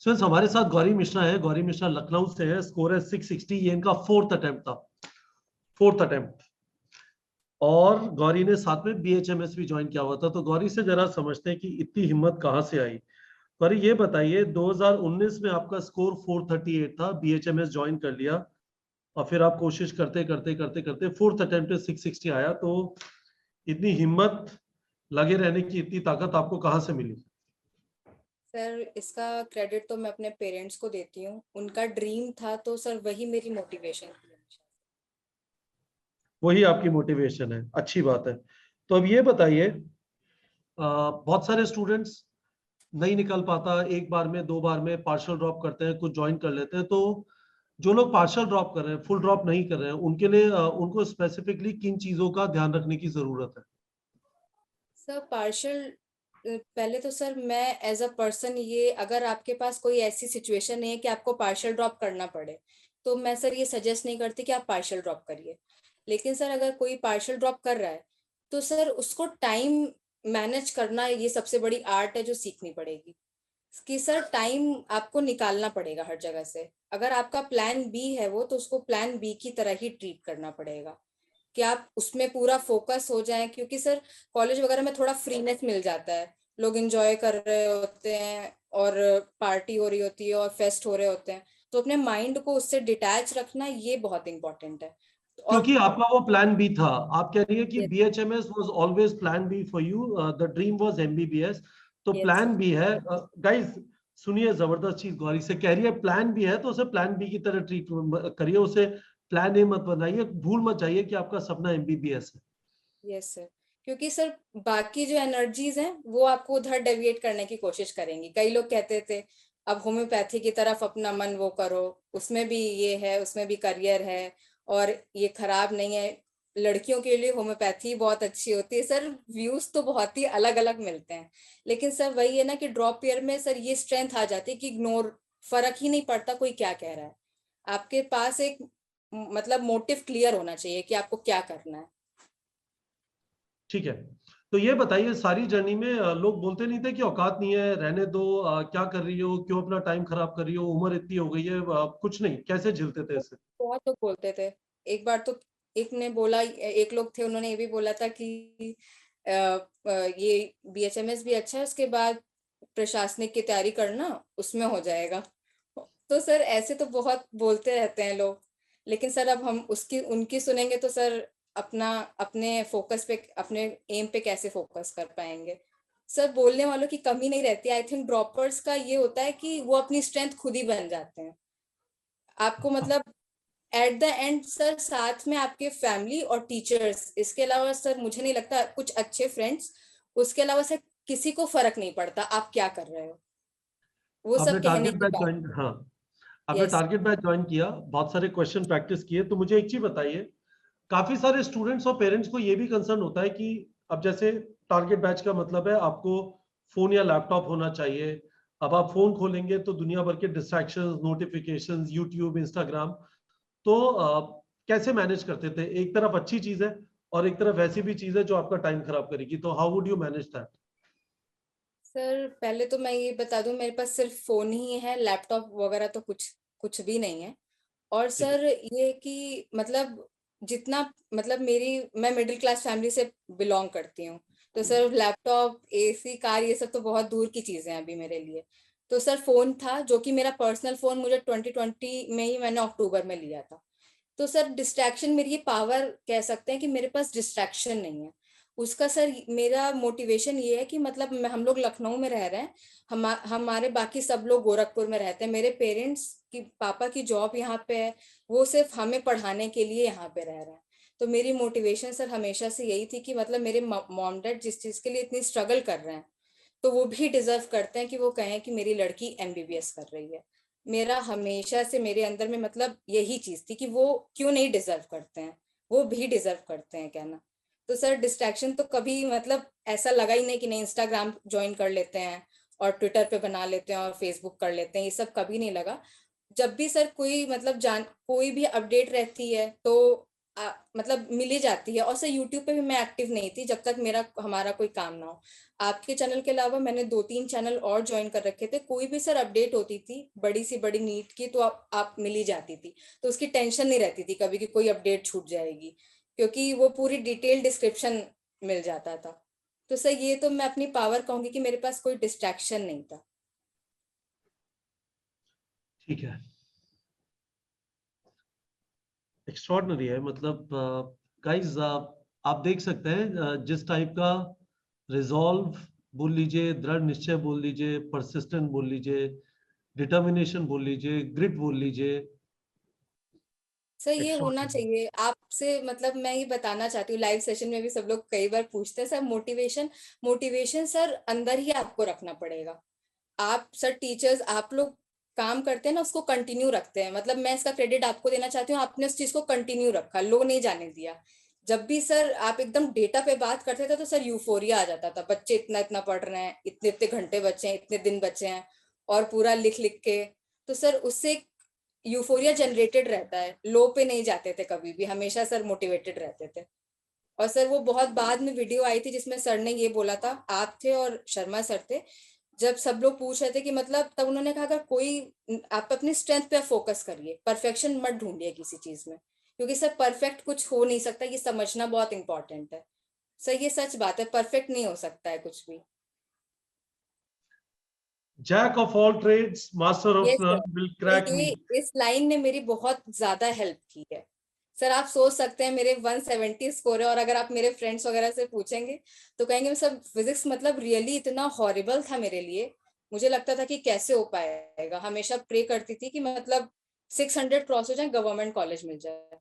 Students हमारे साथ गौरी मिश्रा है। गौरी मिश्रा लखनऊ से है। स्कोर है 660। ये इनका फोर्थ अटेम्प्ट था, फोर्थ अटेम्प्ट। और गौरी ने साथ में बीएचएमएस भी ज्वाइन किया हुआ था। तो गौरी से जरा समझते हैं कि इतनी हिम्मत कहाँ से आई। गौरी ये बताइए, 2019 में आपका स्कोर 438 था, बीएचएमएस ज्वाइन कर लिया और फिर आप कोशिश करते करते करते करते फोर्थ अटेम्प्ट में 660 आया। तो इतनी हिम्मत, लगे रहने की इतनी ताकत आपको कहाँ से मिली? सर इसका क्रेडिट तो मैं अपने पेरेंट्स को देती हूँ। उनका ड्रीम था तो सर वही मेरी मोटिवेशन थी हमेशा। वही आपकी मोटिवेशन है, अच्छी बात है। तो अब ये बताइए, बहुत सारे स्टूडेंट्स नहीं निकल पाता, एक बार में दो बार में पार्शियल ड्रॉप करते हैं, कुछ ज्वाइन कर लेते हैं। तो जो लोग पार्शियल ड्रॉप कर रहे हैं, फुल ड्रॉप नहीं कर रहे हैं, उनके लिए उनको स्पेसिफिकली किन चीजों का ध्यान रखने की जरूरत है? सर पार्शियल पहले तो सर मैं एज अ पर्सन, ये अगर आपके पास कोई ऐसी सिचुएशन नहीं है कि आपको पार्शियल ड्रॉप करना पड़े, तो मैं सर ये सजेस्ट नहीं करती कि आप पार्शियल ड्रॉप करिए। लेकिन सर अगर कोई पार्शियल ड्रॉप कर रहा है तो सर उसको टाइम मैनेज करना, ये सबसे बड़ी आर्ट है जो सीखनी पड़ेगी। कि सर टाइम आपको निकालना पड़ेगा हर जगह से। अगर आपका प्लान बी है वो, तो उसको प्लान बी की तरह ही ट्रीट करना पड़ेगा कि आप उसमें पूरा फोकस हो जाएं। क्योंकि सर कॉलेज वगैरह में थोड़ा फ्रीनेस मिल जाता है, लोग एंजॉय कर रहे होते हैं और पार्टी हो रही होती है और फेस्ट हो रहे होते हैं, तो अपने माइंड को उससे डिटैच रखना ये बहुत इंपॉर्टेंट है। और क्योंकि आपका वो प्लान बी था। आप कह रही है कि BHMS was always plan B for you, the dream was MBBS. तो यस प्लान सर। बी है। गाइस सुनिए, जबरदस्त चीज गौरी से कह रही है, प्लान बी है तो उसे प्लान बी की तरह ट्रीट करिए, उसे प्लान ए मत बनाइए। भूल मत जाइए कि आपका सपना एमबीबीएस है। Yes sir. क्योंकि सर बाकी जो एनर्जीज हैं वो आपको उधर डेविएट करने की कोशिश करेंगी। कई लोग कहते थे अब होम्योपैथी की तरफ अपना मन वो करो, उसमें भी ये है, उसमें भी करियर है और ये खराब नहीं है। लड़कियों के लिए होम्योपैथी बहुत अच्छी होती है। सर व्यूज तो बहुत ही अलग अलग मिलते हैं, लेकिन सर वही है ना कि ड्रॉप ईयर में सर ये स्ट्रेंथ आ जाती है कि इग्नोर, फर्क ही नहीं पड़ता कोई क्या कह रहा है। आपके पास एक मतलब मोटिव क्लियर होना चाहिए कि आपको क्या करना है। ठीक है। तो ये बताइए, सारी जर्नी में लोग बोलते नहीं थे कि औकात नहीं है, रहने दो, क्या कर रही हो, क्यों अपना टाइम खराब कर रही हो, उम्र इतनी हो गई है, कुछ नहीं, कैसे झेलते थे इसे? बहुत लोग बोलते थे। एक बार तो एक ने बोला, एक लोग थे उन्होंने ये भी बोला था कि ये बीएचएमएस भी अच्छा है, उसके बाद प्रशासनिक की तैयारी करना, उसमें हो जाएगा। तो सर ऐसे तो बहुत बोलते रहते हैं लोग, लेकिन सर अब हम उसकी उनकी सुनेंगे तो सर अपना अपने फोकस पे, अपने एम पे कैसे फोकस कर पाएंगे। सर बोलने वालों की कमी नहीं रहती। आई थिंक ड्रॉपर्स का ये होता है कि वो अपनी स्ट्रेंथ खुद ही बन जाते हैं। आपको मतलब एट द एंड सर साथ में आपके फैमिली और टीचर्स, इसके अलावा सर मुझे नहीं लगता कुछ अच्छे फ्रेंड्स, उसके अलावा सर किसी को फर्क नहीं पड़ता आप क्या कर रहे हो। वो आपने सब कहने टारगेट की बैच बात। ज्वाइन, हाँ, आपने यस। टारगेट बैच ज्वाइन किया, बहुत सारे क्वेश्चन प्रैक्टिस किए। तो मुझे एक चीज बताइए, काफी सारे स्टूडेंट्स और पेरेंट्स को ये भी कंसर्न होता है कि अब जैसे टारगेट बैच का मतलब है आपको फोन या लैपटॉप होना चाहिए। अब आप फोन खोलेंगे तो दुनिया भर के डिस्ट्रैक्शंस, नोटिफिकेशंस, यूट्यूब, इंस्टाग्राम। तो कैसे मैनेज करते थे? एक तरफ अच्छी चीज है और एक तरफ ऐसी भी चीज है जो आपका टाइम खराब करेगी। तो how would you manage that? Sir पहले तो मैं ये बता दूं, मेरे पास सिर्फ फोन ही है, लैपटॉप वगैरह तो कुछ कुछ भी नहीं है। और ठीक है। सर ये कि मतलब जितना, मतलब मेरी, मैं मिडिल क्लास फैमिली से बिलोंग करती हूँ, तो सर लैपटॉप, एसी, कार, ये सब तो बहुत दूर की चीजें हैं अभी मेरे लिए। तो सर फोन था जो कि मेरा पर्सनल फोन, मुझे 2020 में ही मैंने अक्टूबर में लिया था। तो सर डिस्ट्रैक्शन, मेरी ये पावर कह सकते हैं कि मेरे पास डिस्ट्रैक्शन नहीं है उसका। सर मेरा मोटिवेशन ये है कि मतलब हम लोग लखनऊ में रह रहे हैं, हमारे बाकी सब लोग गोरखपुर में रहते हैं। मेरे पेरेंट्स की, पापा की जॉब यहाँ पे है, वो सिर्फ हमें पढ़ाने के लिए यहाँ पे रह रहे हैं। तो मेरी मोटिवेशन सर हमेशा से यही थी कि मतलब मेरे मॉम डैड जिस चीज के लिए इतनी स्ट्रगल कर रहे हैं, तो वो भी डिजर्व करते हैं कि वो कहें कि मेरी लड़की एमबीबीएस कर रही है। मेरा हमेशा से मेरे अंदर में मतलब यही चीज थी कि वो क्यों नहीं डिजर्व करते हैं, वो भी डिजर्व करते हैं कहना। तो सर डिस्ट्रैक्शन तो कभी मतलब ऐसा लगा ही नहीं कि नहीं इंस्टाग्राम ज्वाइन कर लेते हैं और ट्विटर पे बना लेते हैं और फेसबुक कर लेते हैं, ये सब कभी नहीं लगा। जब भी सर कोई मतलब जान कोई भी अपडेट रहती है तो मतलब मिली जाती है। और सर यूट्यूब पे भी मैं एक्टिव नहीं थी जब तक हमारा कोई काम ना हो। आपके चैनल के अलावा मैंने 2-3 चैनल और ज्वाइन कर रखे थे। कोई भी सर अपडेट होती थी बड़ी सी बड़ी नीट की तो आप मिल ही जाती थी, तो उसकी टेंशन नहीं रहती थी कभी कि कोई अपडेट छूट जाएगी, क्योंकि वो पूरी डिटेल डिस्क्रिप्शन मिल जाता था। तो सर ये तो मैं अपनी पावर कहूंगी कि मेरे पास कोई डिस्ट्रैक्शन नहीं था। ठीक है, एक्स्ट्रॉर्डनरी है। मतलब गाइस आप देख सकते हैं जिस टाइप का रिजॉल्व बोल लीजिए, दृढ़ निश्चय बोल लीजिए, परसिस्टेंट बोल लीजिए, डिटर्मिनेशन बोल लीजिए, ग्रिट बोल लीजिए, सर ये होना एक्स्ट्रॉर्डनरी। चाहिए आपसे। मतलब मैं ये बताना चाहती हूँ, लाइव सेशन में भी सब लोग कई बार पूछते हैं सर मोटिवेशन, मोटिवेशन सर अंदर ही आपको रखना पड़ेगा। आप सर टीचर्स आप लोग काम करते हैं ना, उसको कंटिन्यू रखते हैं। मतलब मैं इसका क्रेडिट आपको देना चाहती हूँ, आपने उस चीज को कंटिन्यू रखा, लो नहीं जाने दिया। जब भी सर आप एकदम डेटा पे बात करते थे तो सर यूफोरिया आ जाता था, बच्चे इतना इतना पढ़ रहे हैं, इतने इतने घंटे बचे हैं, इतने दिन बचे हैं, और पूरा लिख लिख के। तो सर उससे यूफोरिया जनरेटेड रहता है, लो पे नहीं जाते थे कभी भी, हमेशा सर मोटिवेटेड रहते थे। और सर वो बहुत बाद में वीडियो आई थी जिसमें सर ने ये बोला था, आप थे और शर्मा सर थे, जब सब लोग पूछ रहे थे कि मतलब, तब उन्होंने कहा अगर कोई, आप अपनी स्ट्रेंथ पे फोकस करिए, परफेक्शन मत ढूंढिए किसी चीज में, क्योंकि सर परफेक्ट कुछ हो नहीं सकता, ये समझना बहुत इंपॉर्टेंट है। सर ये सच बात है, परफेक्ट नहीं हो सकता है कुछ भी। Jack of all trades master of yes sir, none will तो क्रैक मी। ये इस लाइन ने मेरी बहुत ज्यादा हेल्प की है। सर आप सोच सकते हैं मेरे 170 स्कोर है, और अगर आप मेरे फ्रेंड्स वगैरह से पूछेंगे तो कहेंगे सब फिजिक्स मतलब रियली इतना हॉरिबल था मेरे लिए। मुझे लगता था कि कैसे हो पाएगा, हमेशा प्रे करती थी कि मतलब 600 क्रॉस हो जाए, गवर्नमेंट कॉलेज मिल जाए।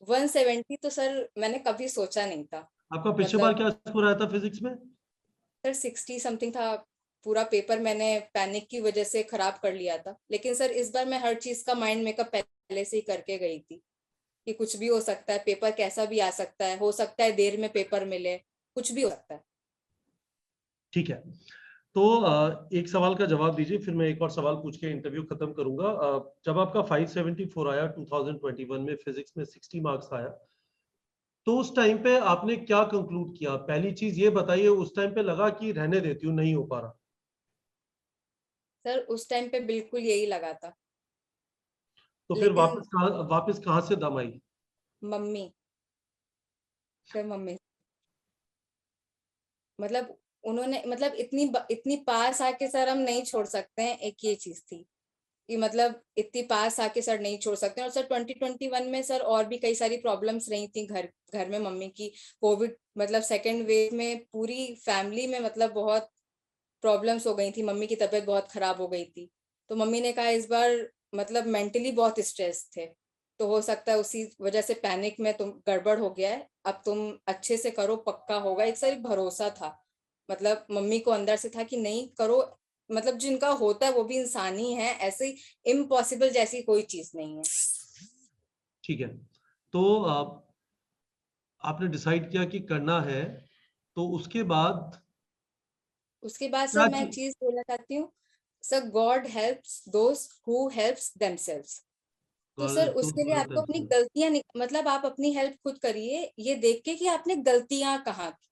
170 तो सर मैंने कभी सोचा नहीं था। आपका पिछले बार मतलब क्या स्कोर आया था फिजिक्स में? सर 60 समथिंग था। पूरा पेपर मैंने पैनिक की वजह से खराब कर लिया था, लेकिन सर इस बार मैं हर चीज का माइंड मेकअप पहले से ही करके गई थी कि कुछ भी हो सकता है, पेपर कैसा भी आ सकता है, हो सकता है देर में पेपर मिले, कुछ भी हो सकता है। ठीक है, तो एक सवाल का जवाब दीजिए, फिर मैं एक और सवाल पूछ के इंटरव्यू खत्म करूंगा। जब आपका 574 आया 2021 में, फिजिक्स में 60 मार्क्स आया, तो उस टाइम पे आपने क्या कंक्लूड किया? पहली चीज ये बताइए, उस टाइम पे लगा कि रहने देती हूँ, नहीं हो पा रहा? सर उस टाइम पे बिल्कुल यही लगा था। तो फिर लेकिन वापस कहाँ से दम आई? मम्मी, सर मम्मी, मतलब उन्होंने, मतलब इतनी पास आके सर हम नहीं छोड़ सकते हैं, एक ये चीज थी कि मतलब इतनी पास आके सर नहीं छोड़ सकते हैं। और सर 2021 में सर और भी कई सारी प्रॉब्लम्स रही थी घर घर में मम्मी की। कोविड मतलब सेकेंड वेव में पूरी फैमिली में मतलब बहुत प्रॉब्लम्स हो गई थी, मम्मी की तबीयत बहुत खराब हो गई थी। तो मम्मी ने कहा इस बार मतलब मेंटली बहुत स्ट्रेस थे, तो हो सकता है उसी वजह से पैनिक में तुम गड़बड़ हो गया है, अब तुम अच्छे से करो, पक्का होगा। एक सारी भरोसा था, मतलब मम्मी को अंदर से था कि नहीं करो, मतलब जिनका होता है वो भी इंसान ही है, ऐसे इम्पॉसिबल जैसी कोई चीज नहीं है। ठीक है, तो आपने डिसाइड किया कि करना है, तो उसके बाद उसके बाद सर क्या मैं एक चीज? चीज बोलना चाहती हूँ, sir God helps those who helps themselves. तो सर उसके लिए आपको अपनी गलतियां मतलब आप अपनी हेल्प खुद करिए, ये देख के कि आपने गलतियां कहाँ की।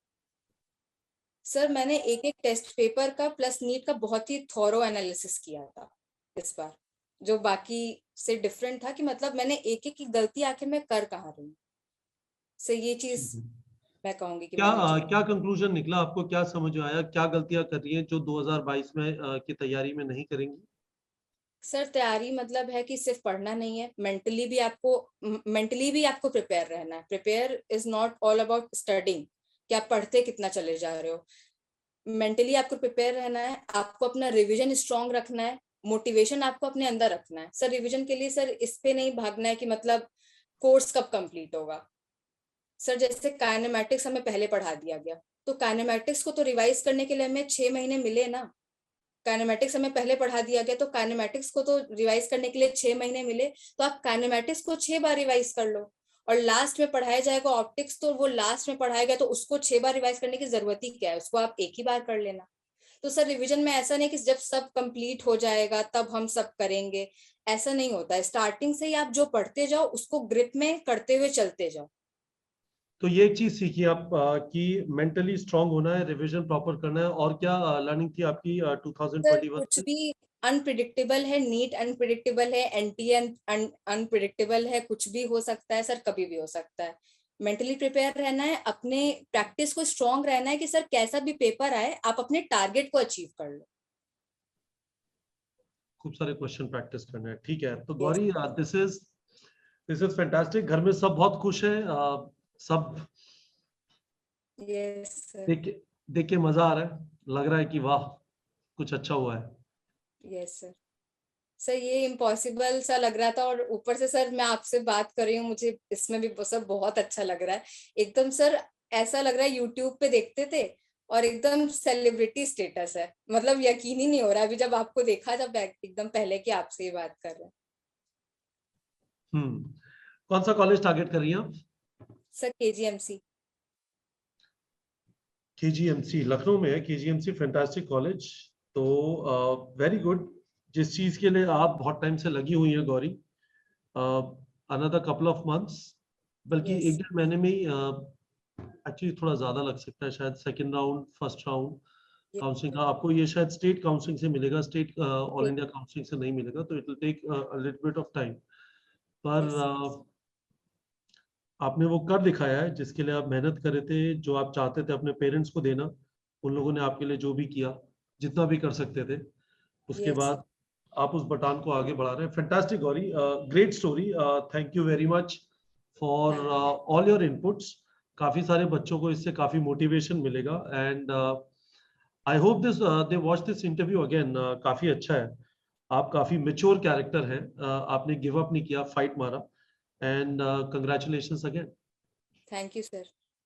सर मैंने एक एक टेस्ट पेपर का प्लस नीट का बहुत ही थॉरो एनालिसिस किया था इस बार, जो बाकी से डिफरेंट था कि मतलब मैंने एक एक की गलती आखिर मैं कर कहाँ रही हूँ। सर ये चीज ठीक है, मैं कहूंगी कि क्या मैंने जो, क्या कंक्लूजन निकला? आपको क्या समझ में आया? क्या गलतियां कर रही हैं जो 2022 में की तैयारी में नहीं करेंगी? सर तैयारी मतलब है कि सिर्फ पढ़ना नहीं है, मेंटली भी आपको प्रिपेयर रहना है। Prepare is not all about studying कि आप पढ़ते कितना चले जा रहे हो, मेंटली आपको प्रिपेयर रहना है, आपको अपना रिवीजन स्ट्रांग रखना है, मोटिवेशन आपको अपने अंदर रखना है। सर रिवीजन के लिए सर इस पे नहीं भागना है कि मतलब कोर्स कब कंप्लीट होगा। सर जैसे काइनेमैटिक्स हमें पहले पढ़ा दिया गया, तो काइनेमैटिक्स को तो रिवाइज करने के लिए हमें 6 महीने मिले ना। काइनेमैटिक्स हमें पहले पढ़ा दिया गया, तो काइनेमैटिक्स को तो रिवाइज करने के लिए 6 महीने मिले, तो आप काइनेमैटिक्स को 6 बार रिवाइज कर लो। और लास्ट में पढ़ाया जाएगा ऑप्टिक्स, तो वो लास्ट में पढ़ाया गया, तो उसको 6 बार रिवाइज करने की जरूरत ही क्या है, उसको आप एक ही बार कर लेना। तो सर रिवीजन में ऐसा नहीं कि जब सब कंप्लीट हो जाएगा तब हम सब करेंगे, ऐसा नहीं होता है। स्टार्टिंग से ही आप जो पढ़ते जाओ उसको ग्रिप में करते हुए चलते जाओ। तो ये एक चीज सीखी आप कि मेंटली स्ट्रांग होना है, रिवीजन प्रॉपर करना है, और क्या लर्निंग थी आपकी सर 2021 कुछ में? भी अनप्रिडिक्टेबल है, नीट अनप्रिडिक्टेबल है, एनटीए अनप्रिडिक्टेबल है, कुछ भी हो सकता है सर, कभी भी हो सकता है। मेंटली प्रिपेयर रहना है, अपने प्रैक्टिस को स्ट्रांग रहना है कि सर कैसा भी पेपर आए आप अपने टारगेट को अचीव कर लो। खूब सारे क्वेश्चन प्रैक्टिस करना है, ठीक है। तो Yes, Gauri, this is fantastic. घर में सब बहुत खुश है, सब yes sir, देख के मजा आ रहा है, लग रहा है कि वाह कुछ अच्छा हुआ है। yes sir। सर ये इम्पॉसिबल सा लग रहा था, और ऊपर से सर मैं आपसे बात कर रही हूँ, मुझे इसमें भी सर बहुत अच्छा लग रहा है एकदम सर। ऐसा लग रहा है यूट्यूब पे देखते थे और एकदम सेलिब्रिटी स्टेटस है, मतलब यकीन ही नहीं हो रहा अभी जब आपको देखा, जब एकदम पहले की आपसे ये बात कर रहे हैं। कौन सा कॉलेज टारगेट कर रही हैं आप? Sir KGMC. केजीएमसी लखनऊ में है, केजीएमसी फैंटास्टिक कॉलेज। तो वेरी गुड। जिस चीज के लिए आप बहुत टाइम से लगी हुई हैं Gauri, another couple of months, बल्कि यस एक डेढ़ महीने में ही, एक्चुअली थोड़ा ज्यादा लग सकता है शायद, second round first round counselling का आपको ये शायद स्टेट काउंसलिंग से मिलेगा, स्टेट ऑल इंडिया काउंसलिंग से नहीं मिलेगा, तो it will take a little bit of time. पर आपने वो कर दिखाया है जिसके लिए आप मेहनत कर रहे थे, जो आप चाहते थे अपने पेरेंट्स को देना, उन लोगों ने आपके लिए जो भी किया, जितना भी कर सकते थे, उसके यस बाद आप उस बटान को आगे बढ़ा रहे हैं। Fantastic Gauri, great story. Thank you very much for all your inputs. काफी सारे बच्चों को इससे काफी मोटिवेशन मिलेगा, and I hope this they watch this interview again. काफी अच्छा है, आप काफी मेच्योर कैरेक्टर है, आपने गिव अप नहीं किया, फाइट मारा, and congratulations again. Thank you sir.